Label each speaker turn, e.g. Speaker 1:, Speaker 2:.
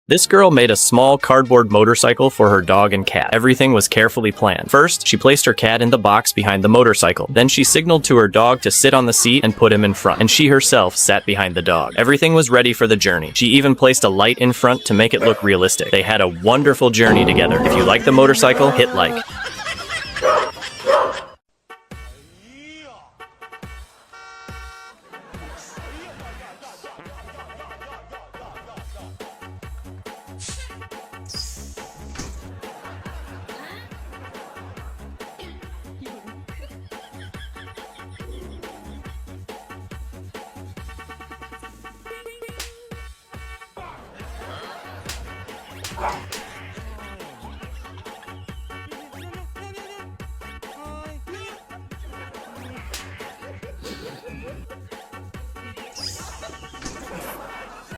Speaker 1: This girl made a small cardboard motorcycle for her dog and cat. Everything was carefully planned. First, she placed her cat in the box behind the motorcycle. Then she signaled to her dog to sit on the seat and put him in front. And she herself sat behind the dog. Everything was ready for the journey. She even placed a light in front to make it look realistic. They had a wonderful journey together. If you like the motorcycle, hit like.
Speaker 2: Ah!